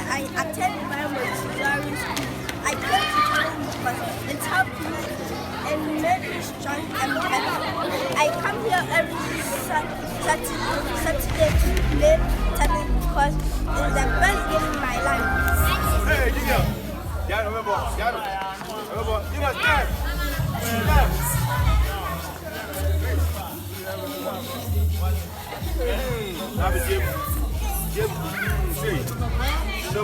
I attend primary school. I came to Challenge because it helped me and made me strong and better. I come here every Saturday to play tennis because it's the best game in my life. Hey, Junior. Yeah, remember. You must dance. Have a Jim. See. So,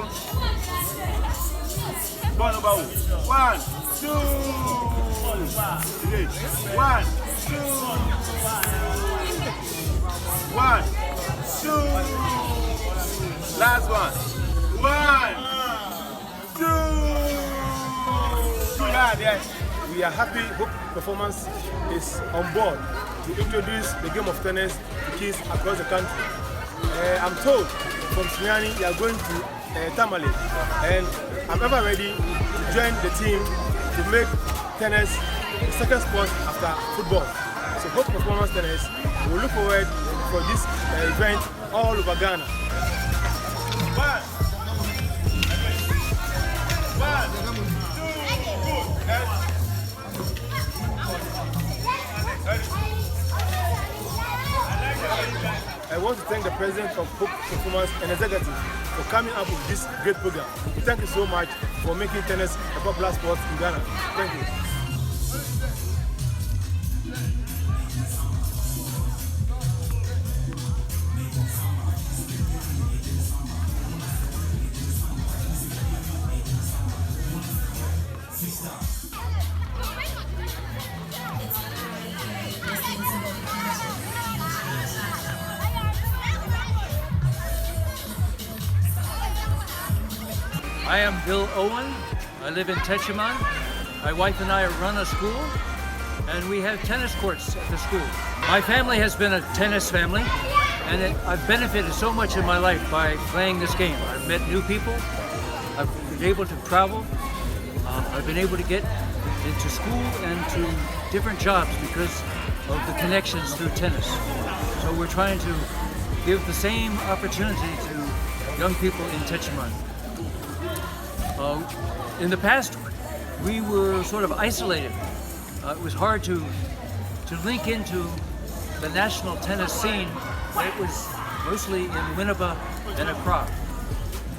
one about 1, 2. 1, 2. 1, 2. Last one. 1, 2. Too loud, yes. We are happy Hope Performance is on board to introduce the game of tennis to kids across the country. I'm told from Sunyani you are going to Tamale, and I'm ever ready to join the team to make tennis the second sport after football. So Hope Performance Tennis will look forward for this event all over Ghana. I want to thank the President of Hope Performance and Executive for coming up with this great program. Thank you so much for making tennis a popular sport in Ghana. Thank you. I am Bill Owen. I live in Techiman. My wife and I run a school, and we have tennis courts at the school. My family has been a tennis family, and I've benefited so much in my life by playing this game. I've met new people. I've been able to travel. I've been able to get into school and to different jobs because of the connections through tennis. So we're trying to give the same opportunity to young people in Techiman. In the past, we were sort of isolated. It was hard to link into the national tennis scene. It was mostly in Winneba and Accra.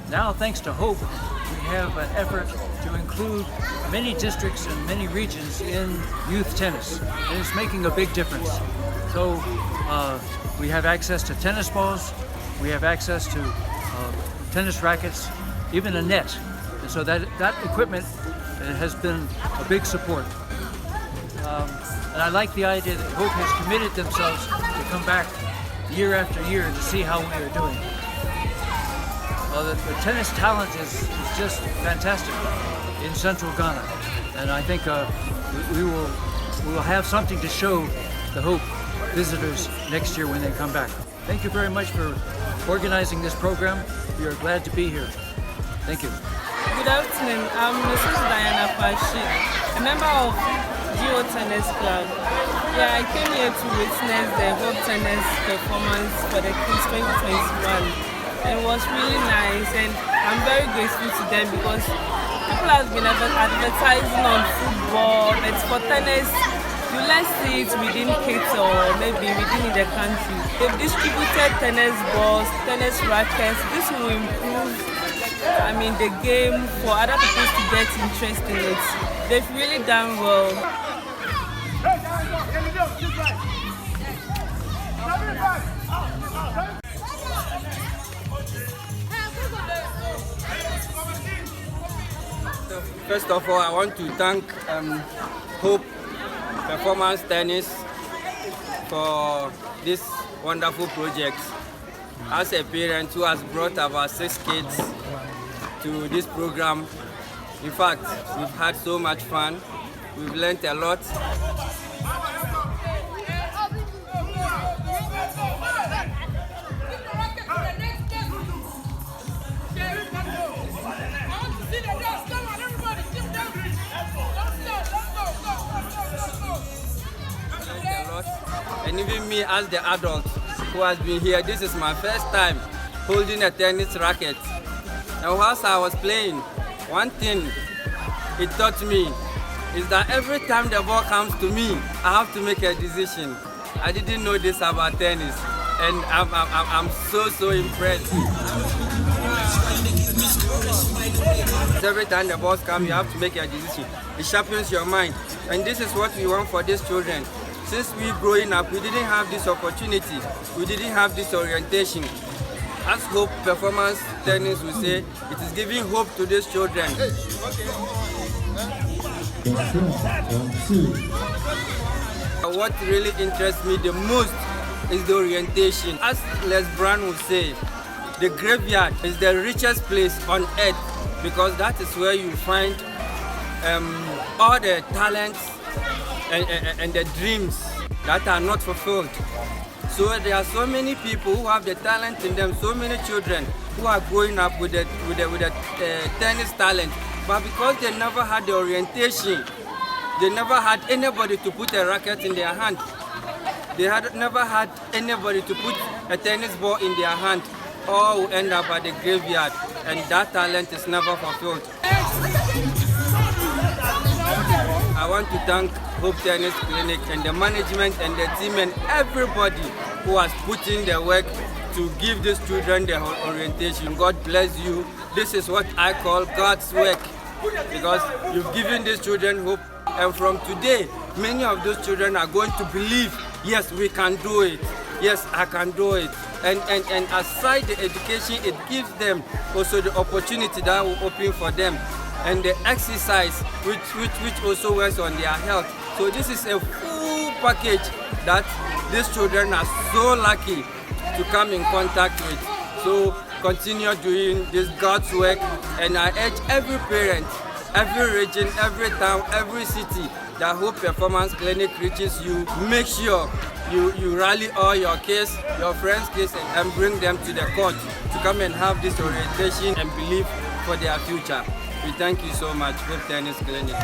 Now, thanks to Hope, we have an effort to include many districts and many regions in youth tennis, and it's making a big difference. So we have access to tennis balls, we have access to tennis rackets, even a net. And so that equipment has been a big support. And I like the idea that Hope has committed themselves to come back year after year to see how we are doing. The tennis talent is just fantastic in central Ghana. And I think we will have something to show the Hope visitors next year when they come back. Thank you very much for organizing this program. We are glad to be here. Thank you. Good afternoon, I'm Mrs. Diana Pashi, a member of Geo Tennis Club. Yeah, I came here to witness the Hope Tennis performance for the Kids 2021. It was really nice, and I'm very grateful to them because people have been advertising on football, but for tennis, you let's see it within kids or maybe within the country. They've distributed tennis balls, tennis rackets. This will improve the game for other people to get interest in it. They've really done well. First of all, I want to thank Hope Performance Tennis for this wonderful project. As a parent who has brought about 6 kids to this program, in fact, we've had so much fun. We've learned a lot. And even me as the adult who has been here, this is my first time holding a tennis racket. And whilst I was playing, one thing it taught me is that every time the ball comes to me, I have to make a decision. I didn't know this about tennis, and I'm so impressed. Every time the balls come, you have to make a decision. It sharpens your mind, and this is what we want for these children. Since we growing up, we didn't have this opportunity, we didn't have this orientation. As Hope Performance Tennis will say, it is giving hope to these children. What really interests me the most is the orientation. As Les Brown will say, the graveyard is the richest place on earth because that is where you find all the talents and the dreams that are not fulfilled. So there are so many people who have the talent in them, so many children who are growing up with a tennis talent, but because they never had the orientation, they never had anybody to put a racket in their hand. They never had anybody to put a tennis ball in their hand. All will end up at the graveyard, and that talent is never fulfilled. I want to thank Hope Tennis Clinic and the management and the team and everybody who has put in the work to give these children the orientation. God bless you. This is what I call God's work, because you've given these children hope, and from today many of those children are going to believe, yes, we can do it, yes, I can do it. And aside the education, it gives them also the opportunity that will open for them, and the exercise which also works on their health. So this is a full package that these children are so lucky to come in contact with. So continue doing this God's work, and I urge every parent, every region, every town, every city that Hope Performance Clinic reaches you. Make sure you rally all your kids, your friends' kids, and bring them to the court to come and have this orientation and believe for their future. We thank you so much, Hope Tennis Clinic.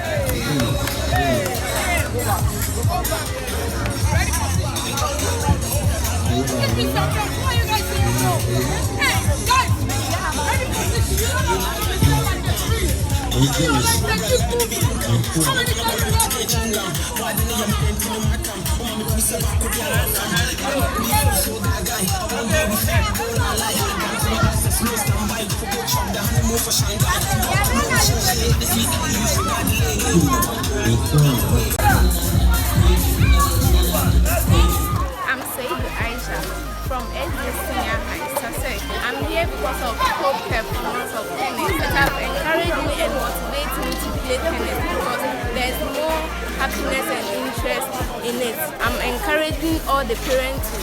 I'm Aisha from Senior High Sussex. I'm here because of Hope Performance of Tennis. It has encouraged me and motivated me to play tennis because there's more happiness and interest in it. I'm encouraging all the parents to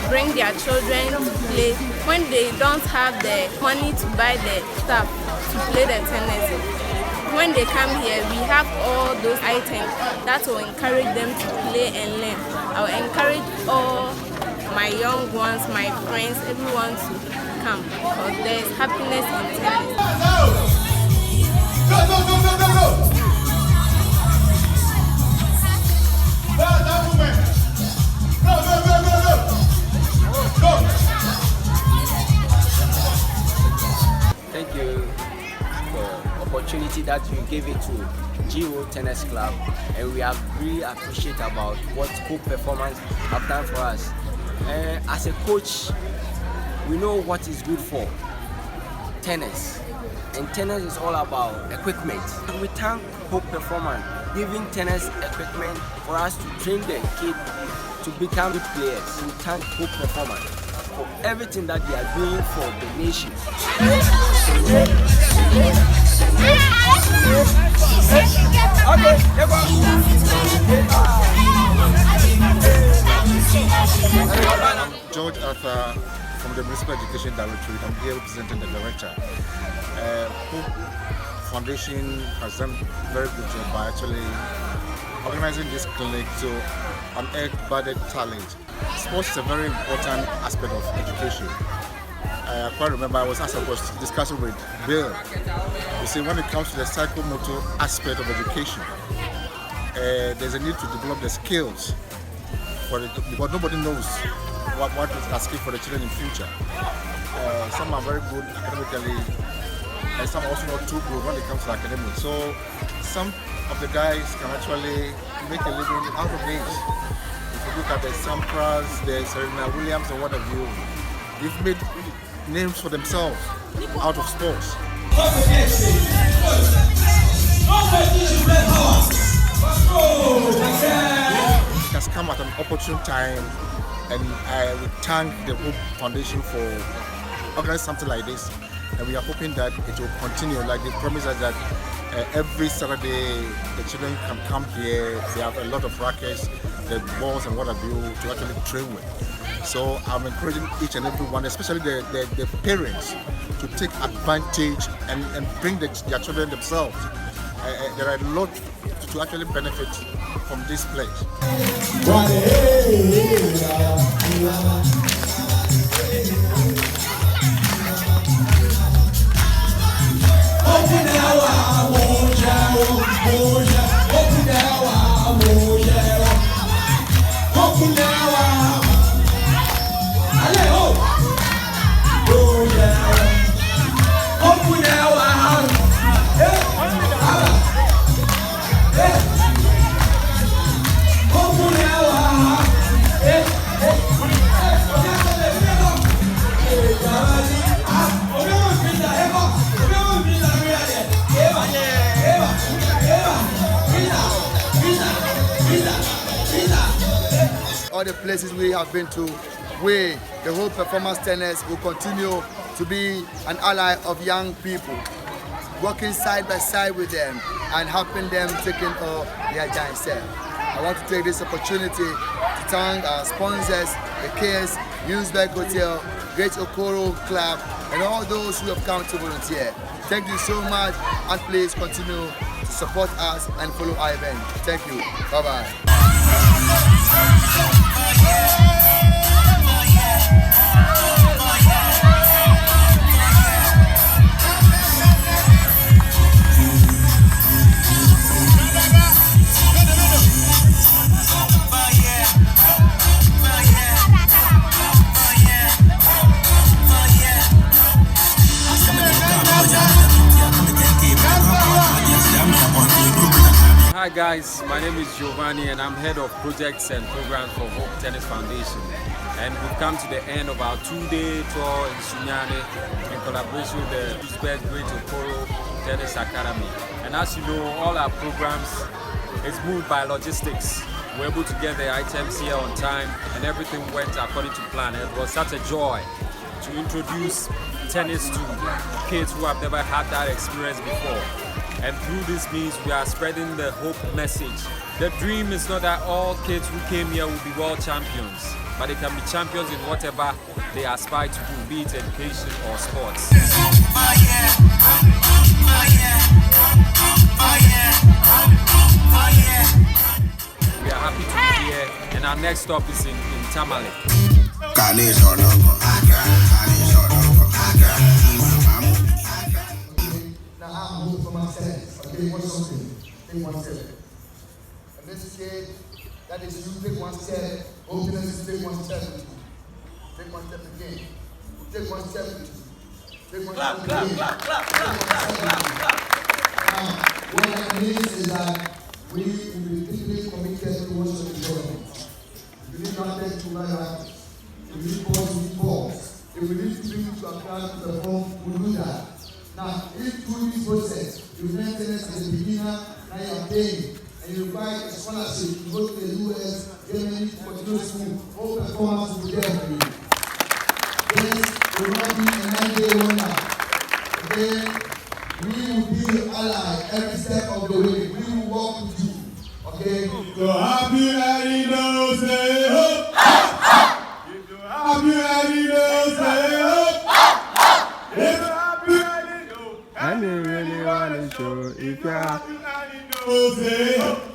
bring their children to play when they don't have the money to buy the stuff to play the tennis. When they come here, we have all those items that will encourage them to play and learn. I will encourage all my young ones, my friends, everyone to come because there is happiness in tennis. Go, go, go, go, go, go! That movement! Go, go, go, go, go! Go! Thank you for the opportunity that you gave it to GO Tennis Club, and we have really appreciate about what Hope Performance have done for us. As a coach, we know what is good for tennis, and tennis is all about equipment. We thank Hope Performance giving tennis equipment for us to train the kids to become good players. We thank Hope Performance for everything that they are doing for the nation. George Arthur from the Municipal Education Directorate. I'm here representing the director. Hope Foundation has done a very good job by actually organizing this clinic to unearth budded talent. Sports is a very important aspect of education. I quite remember I was discussing with Bill. You see, when it comes to the psychomotor aspect of education, there's a need to develop the skills because nobody knows what is at stake for the children in future. Some are very good academically, and some are also not too good when it comes to academics. So some of the guys can actually make a living out of this. If you look at the Sampras, the Serena Williams, and what have you, they've made names for themselves out of sports. It has come at an opportune time, and I would thank the Hope Foundation for organizing something like this, and we are hoping that it will continue. Like they promise us that every Saturday the children can come here. They have a lot of rackets, the balls and what have you to actually train with. So I'm encouraging each and every one, especially the parents, to take advantage and bring their children themselves. There are a lot to actually benefit from this place. All the places we have been to, we, the Hope Performance Tennis, will continue to be an ally of young people, working side by side with them and helping them taking their giant step. I want to take this opportunity to thank our sponsors, the Kids, Newsberg Hotel, Great Okoro Club, and all those who have come to volunteer. Thank you so much, and please continue to support us and follow our event. Thank you. Bye-bye. Hi guys, my name is Giovanni and I'm head of projects and programs for Hope Tennis Foundation. And we've come to the end of our two-day tour in Sunyani in collaboration with the Uzbek Great Okoro Tennis Academy. And as you know, all our programs is moved by logistics. We're able to get the items here on time and everything went according to plan. It was such a joy to introduce tennis to kids who have never had that experience before. And through this means we are spreading the hope message. The dream is not that all kids who came here will be world champions, but they can be champions in whatever they aspire to do, be it education or sports. We are happy to be here, and our next stop is in Tamale. And this kid, that is you, take one step, openness is take one step with you. Take one step again. Take one step with you. Take one step again. Now, what that means is that we will be deeply committed towards the development. If we need nothing to run out, if we need balls, we need balls. If we need to bring you to a crowd to perform, we'll do that. Now, if through this process, you mention us as a beginner, now you are paying. and you buy a scholarship to go to the US, Germany, continue school, all performance will be there for you. This will not be a 9-day wonder. Okay? We will be your ally every step of the way. We will walk with you. Okay? So happy anniversary, hope. Happy anniversary, hope. Happy anniversary. And you really want to show if you're happy. Happy anniversary.